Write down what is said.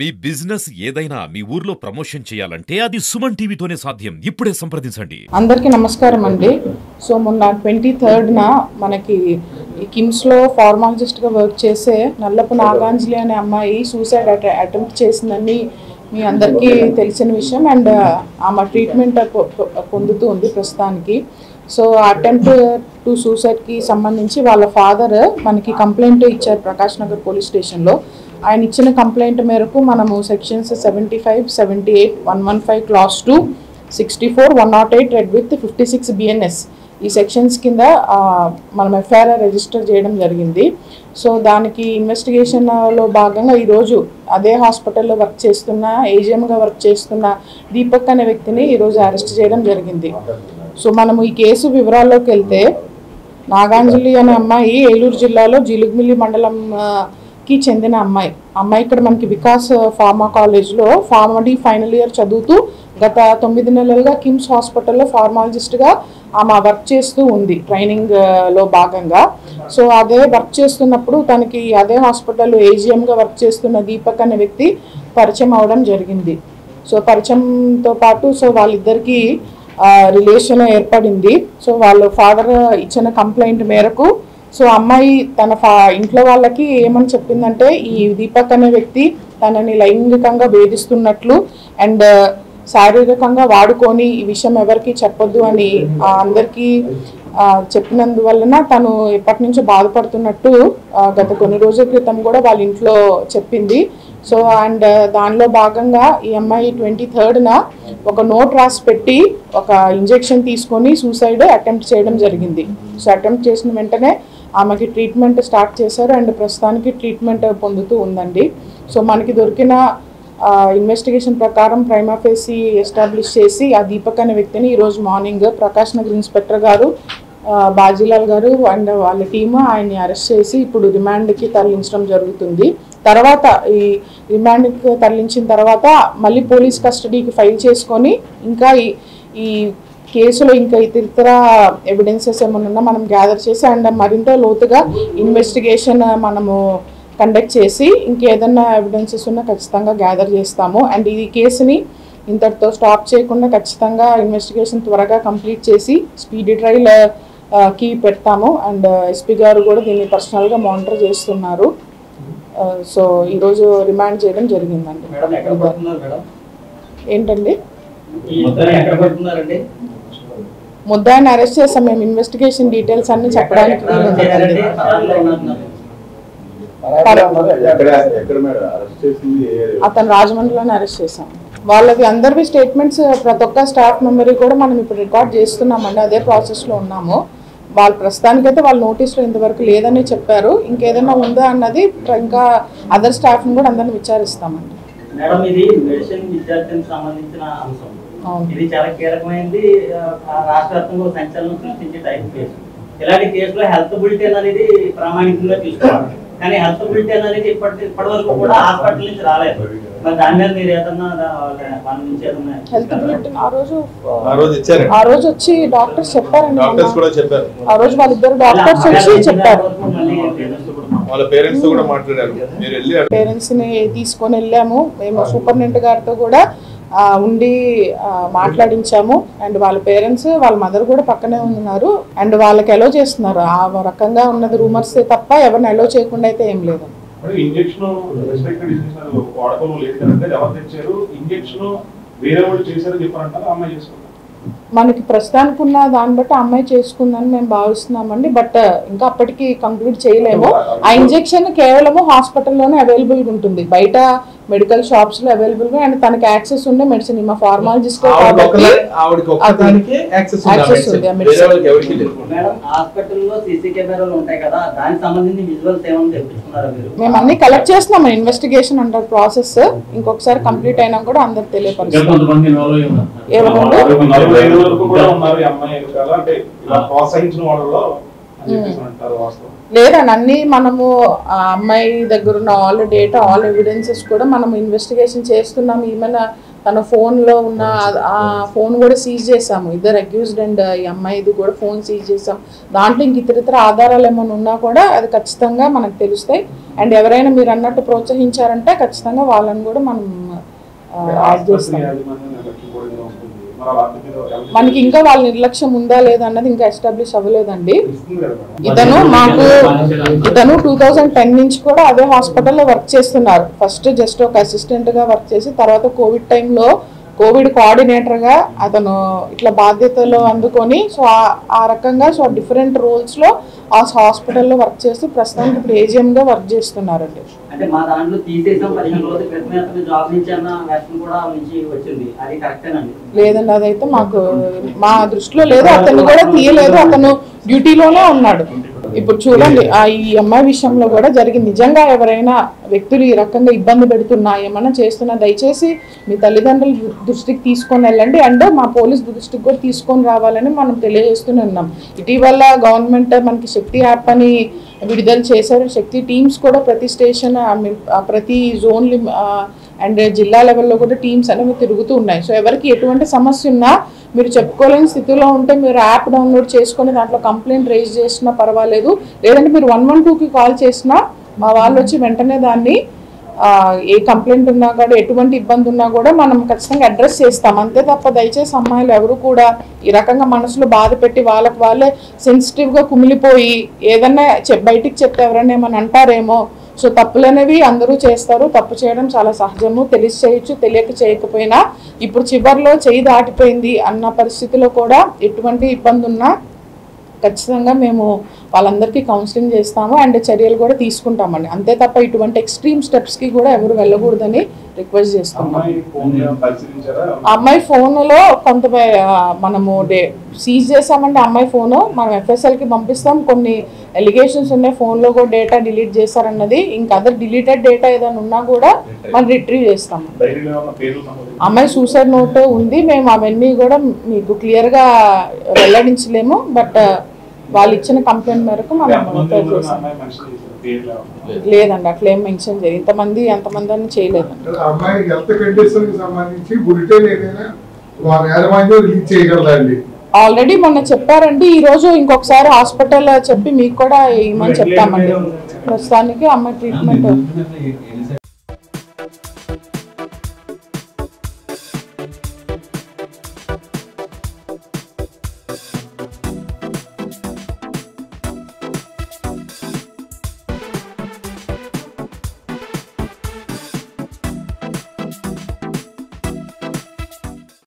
మీ business ఏదైనా మీ ఊర్లో promotion చేయాలంటే అది సుమన్ టీవీతోనే సాధ్యం. ఇప్పుడే సంప్రదించండి. అందరికీ నమస్కారం అండి. సో మొన్న 23rd మనకి ఈ కిమ్స్లో ఫార్మాలజిస్ట్గా వర్క్ చేసే నల్లపు నాగాంజలి అనే అమ్మాయి సూసైడ్ అటెంప్ట్ చేసిందని మీ అందరికీ తెలిసిన విషయం. అండ్ ఆమె ట్రీట్మెంట్ పొందుతూ ఉంది ప్రస్తుతానికి. సో అటెంప్ట్ టు సూసైడ్కి సంబంధించి వాళ్ళ ఫాదర్ మనకి కంప్లైంట్ ఇచ్చారు ప్రకాష్ నగర్ పోలీస్ స్టేషన్లో. ఆయన ఇచ్చిన కంప్లైంట్ మేరకు మనము sections 75, 78, 115 class 2, 64, 108 red with 56 BNS ఈ సెక్షన్స్ కింద మనం ఎఫ్ఐఆర్ రిజిస్టర్ చేయడం జరిగింది. సో దానికి ఇన్వెస్టిగేషన్లో భాగంగా ఈరోజు అదే హాస్పిటల్లో వర్క్ చేస్తున్న ఏజిఎంగా వర్క్ చేస్తున్న దీపక్ అనే వ్యక్తిని ఈరోజు అరెస్ట్ చేయడం జరిగింది. సో మనము ఈ కేసు వివరాల్లోకి వెళ్తే, నాగాంజలి అనే అమ్మాయి ఏలూరు జిల్లాలో జిలుగుమిల్లి మండలంకి చెందిన అమ్మాయి ఇక్కడ మనకి వికాస్ ఫార్మా కాలేజ్లో ఫార్మడీ ఫైనల్ ఇయర్ చదువుతూ గత 9 నెలలుగా కిమ్స్ హాస్పిటల్లో ఫార్మాలజిస్ట్గా ఆమె వర్క్ చేస్తూ ఉంది ట్రైనింగ్లో భాగంగా. సో అదే వర్క్ చేస్తున్నప్పుడు తనకి అదే హాస్పిటల్లో ఏజిఎంగా వర్క్ చేస్తున్న దీపక్ అనే వ్యక్తి పరిచయం అవడం జరిగింది. సో పరిచయంతో పాటు వాళ్ళిద్దరికీ రిలేషన్ ఏర్పడింది. సో వాళ్ళ ఫాదర్ ఇచ్చిన కంప్లైంట్ మేరకు అమ్మాయి తన ఇంట్లో వాళ్ళకి ఏమని చెప్పిందంటే, ఈ దీపక్ అనే వ్యక్తి తనని లైంగికంగా వేధిస్తున్నట్లు అండ్ శారీరకంగా వాడుకొని ఈ విషయం ఎవరికి చెప్పొద్దు అని అందరికీ చెప్పినందువలన తను ఎప్పటి నుంచో బాధపడుతున్నట్టు గత కొన్ని రోజుల క్రితం కూడా వాళ్ళ ఇంట్లో చెప్పింది. సో అండ్ దానిలో భాగంగా ఈ అమ్మాయి 23rd ఒక నోట్ రాసి పెట్టి ఒక ఇంజెక్షన్ తీసుకొని సూసైడ్ అటెంప్ట్ చేయడం జరిగింది. సో అటెంప్ట్ చేసిన వెంటనే ఆమెకి ట్రీట్మెంట్ స్టార్ట్ చేశారు అండ్ ప్రస్తుతానికి ట్రీట్మెంట్ పొందుతూ ఉందండి. సో మనకి దొరికిన ఇన్వెస్టిగేషన్ ప్రకారం ప్రైమా ఫేసి ఎస్టాబ్లిష్ చేసి ఆ దీపక్ అనే వ్యక్తిని ఈరోజు మార్నింగ్ ప్రకాష్ నగర్ ఇన్స్పెక్టర్ గారు, బాజీలాల్ గారు అండ్ వాళ్ళ టీము ఆయన్ని అరెస్ట్ చేసి ఇప్పుడు రిమాండ్కి తరలించడం జరుగుతుంది. తర్వాత ఈ రిమాండ్కి తరలించిన తర్వాత మళ్ళీ పోలీస్ కస్టడీకి ఫైల్ చేసుకొని ఇంకా ఈ కేసులో ఇంకా ఇతర ఎవిడెన్సెస్ ఏమన్నా మనం గ్యాదర్ చేసి అండ్ మరింత లోతుగా ఇన్వెస్టిగేషన్ మనము కండక్ట్ చేసి ఇంకేదన్నా ఎవిడెన్సెస్ ఉన్నా ఖచ్చితంగా గ్యాదర్ చేస్తాము. అండ్ ఈ కేసుని ఇంతటితో స్టాప్ చేయకుండా ఖచ్చితంగా ఇన్వెస్టిగేషన్ త్వరగా కంప్లీట్ చేసి స్పీడీ ట్రయల్కి పెడతాము. అండ్ ఎస్పీ గారు కూడా దీన్ని పర్సనల్గా మానిటర్ చేస్తున్నారు. సో ఈరోజు రిమాండ్ చేయడం జరిగిందండి. ఏంటండి ముద్దాయిని అరెస్ట్ చేస్తాం మేము. ఇన్వెస్టిగేషన్ డీటెయిల్స్ అన్ని చెప్పడానికి అతను రాజమండ్రిలోనే అరెస్ట్ చేశాం. వాళ్ళవి అందరివి స్టేట్మెంట్స్ ప్రతి ఒక్క స్టాఫ్ మెంబర్ కూడా మనం ఇప్పుడు రికార్డ్ చేస్తున్నామండి. అదే ప్రాసెస్లో ఉన్నాము. వాళ్ళు ప్రస్తుతానికైతే వాళ్ళ నోటీస్లో ఇంతవరకు లేదని చెప్పారు. ఇంకేదైనా ఉందా అన్నది ఇంకా అదర్ స్టాఫ్ని కూడా అందరిని విచారిస్తామండి. ఇది చాలా కీలకమైనది. రాష్ట్ర వ్యాప్తంగా సంచలనం సృష్టించే టైప్ కేసు. ఇలాంటి కేసులో హెల్త్ బులెటిన్ అనేది ప్రామాణికంగా తీసుకోవాలి. కానీ హెల్త్ బులెటిన్ అనేది ఇప్పటి వరకు కూడా హాస్పిటల్ నుంచి రాలేదు. మరి దాని మీద మీరు ఏదన్నా హెల్త్ బులెటిన్ ఆ రోజు వచ్చి డాక్టర్స్ చెప్పారండి. ఆ రోజు వాళ్ళిద్దరు డాక్టర్స్ వచ్చి చెప్పారు. పేరెంట్స్ ని తీసుకొని వెళ్ళాము మేము. సూపరింటెండెంట్ గారితో కూడా ఉండి మాట్లాడించాము. అండ్ వాళ్ళ పేరెంట్స్ వాళ్ళ మదర్ కూడా పక్కనే ఉన్నారు. అండ్ వాళ్ళకి అలో చేస్తున్నారు. ఆ రకంగా ఉన్నది రూమర్స్ తప్ప ఎవరిని అలో చేయకుండా అయితే ఏం లేదు. మనకి ప్రస్తుతానికి ఉన్న దాన్ని బట్టి అమ్మాయి చేసుకుందని మేము భావిస్తున్నామండి. బట్ ఇంకా అప్పటికి కంక్లూడ్ చేయలేము. ఆ ఇంజెక్షన్ కేవలము హాస్పిటల్లోనే అవైలబుల్గా ఉంటుంది, బయట మెడికల్ షాప్స్ లో అవైలబుల్ గా. అండ్ తనకి యాక్సెస్ ఉండే మెడిసిన్ మా ఫార్మాలజిస్ట్ మేము అన్ని కలెక్ట్ చేస్తున్నాం. Investigation under process. ఇంకొకసారి కంప్లీట్ అయినా కూడా అందరు తెలియపరుస్తాం. లేదండి, అన్ని మనము అమ్మాయి దగ్గర ఉన్న ఆల్ డేటా ఆల్ ఎవిడెన్సెస్ కూడా మనం ఇన్వెస్టిగేషన్ చేస్తున్నాం. ఏమైనా తన ఫోన్లో ఉన్న ఆ ఫోన్ కూడా సీజ్ చేసాము. ఇద్దరు అక్యూజ్డ్ అండ్ ఈ అమ్మాయిది కూడా ఫోన్ సీజ్ చేసాం. దాంట్లో ఇంక ఇతర ఆధారాలు ఏమైనా ఉన్నా కూడా అది ఖచ్చితంగా మనకు తెలుస్తాయి. అండ్ ఎవరైనా మీరు అన్నట్టు ప్రోత్సహించారంటే ఖచ్చితంగా వాళ్ళని కూడా మనం యాడ్ చేస్తాం. మనకి ఇంకా వాళ్ళ నిర్లక్ష్యం ఉందా లేదా అన్నది ఇంకా ఎస్టాబ్లిష్ అవ్వలేదండి. ఇతను 2010 నుంచి కూడా అదే హాస్పిటల్లో వర్క్ చేస్తున్నారు. ఫస్ట్ జస్ట్ ఒక అసిస్టెంట్ గా వర్క్ చేసి తర్వాత కోవిడ్ టైంలో కోవిడ్ కోఆర్డినేటర్గా అతను ఇట్లా బాధ్యతలు అందుకొని సో ఆ రకంగా సో డిఫరెంట్ రోల్స్లో ఆ హాస్పిటల్లో వర్క్ చేస్తూ ప్రస్తుతానికి ఇప్పుడు ఏజిఎంగా వర్క్ చేస్తున్నారండి. అంటే మా దాంట్లో తీసేసాం 15 రోజుల క్రితమే అతను జాబ్ నుంచి అన్న వెర్షన్ కూడా నుంచి వచ్చింది, అది కరెక్టేనండి? లేదండి, అదైతే మా దృష్టిలో లేదు. అతను కూడా తీయలేదు, అతను డ్యూటీలోనే ఉన్నాడు. ఇప్పుడు చూడండి ఈ అమ్మాయి విషయంలో కూడా జరిగింది. నిజంగా ఎవరైనా వ్యక్తులు ఈ రకంగా ఇబ్బంది పెడుతున్నా ఏమన్నా చేస్తున్నా దయచేసి మీ తల్లిదండ్రుల దృష్టికి తీసుకొని వెళ్ళండి. అండ్ మా పోలీస్ దృష్టికి కూడా తీసుకొని రావాలని మనం తెలియజేస్తూనే ఉన్నాం. ఇటీవల గవర్నమెంట్ మనకి శక్తి యాప్ అని విడుదల చేశారు. శక్తి టీమ్స్ కూడా ప్రతి స్టేషన్ ప్రతి జోన్ అండ్ జిల్లా లెవెల్లో కూడా టీమ్స్ అనేవి తిరుగుతూ ఉన్నాయి. సో ఎవరికి ఎటువంటి సమస్య ఉన్నా మీరు చెప్పుకోలేని స్థితిలో ఉంటే మీరు యాప్ డౌన్లోడ్ చేసుకొని దాంట్లో కంప్లైంట్ రేజ్ చేసినా పర్వాలేదు, లేదంటే మీరు 112కి కాల్ చేసినా మా వాళ్ళు వచ్చి వెంటనే దాన్ని ఏ కంప్లైంట్ ఉన్నా కూడా ఎటువంటి ఇబ్బంది ఉన్నా కూడా మనం ఖచ్చితంగా అడ్రస్ చేస్తాం. అంతే తప్ప దయచేసి అమ్మాయిలు ఎవరు కూడా ఈ రకంగా మనసులో బాధ పెట్టి వాళ్ళకి వాళ్ళే సెన్సిటివ్గా కుమిలిపోయి ఏదన్నా బయటికి చెప్తే ఎవరైనా ఏమైనా అంటారేమో. సో తప్పులు అనేవి అందరూ చేస్తారు, తప్పు చేయడం చాలా సహజము, తెలిసి చేయొచ్చు తెలియక చేయకపోయినా. ఇప్పుడు చివరిలో చేయి దాటిపోయింది అన్న పరిస్థితిలో కూడా ఎటువంటి ఇబ్బంది ఉన్నా ఖచ్చితంగా మేము వాళ్ళందరికీ కౌన్సిలింగ్ చేస్తాము అండ్ చర్యలు కూడా తీసుకుంటామండి. అంతే తప్ప ఇటువంటి ఎక్స్ట్రీమ్ స్టెప్స్కి కూడా ఎవరు వెళ్ళకూడదని రిక్వెస్ట్ చేస్తున్నాం. అమ్మాయి ఫోన్లో కొంత మనము సీజ్ చేసామంటే అమ్మాయి ఫోను మనం ఎఫ్ఎస్ఎల్కి పంపిస్తాం. కొన్ని ఎలిగేషన్స్ ఉన్నాయి, ఫోన్లో కూడా డేటా డిలీట్ చేశారన్నది. ఇంకా అదర్ డిలీటెడ్ డేటా ఏదైనా ఉన్నా కూడా మనం రిట్రీవ్ చేస్తాము. అమ్మాయి సూసైడ్ నోట్ ఉంది, మేము అవన్నీ కూడా మీకు క్లియర్గా వెల్లడించలేము. బట్ వాళ్ళు ఇచ్చిన కంప్లైంట్ మేరకు మనం చేస్తాం. లేదండి, అట్లా ఏం మెన్షన్ చేయలేదు. ఇంతమంది ఎంతమంది అని చేయలేదండి. ఆల్రెడీ మొన్న చెప్పారండి. ఈ రోజు ఇంకొకసారి హాస్పిటల్ చెప్పి మీకు కూడా ఇమ్మని చెప్తామండి. ప్రస్తుతానికి అమ్మాయి ట్రీట్మెంట్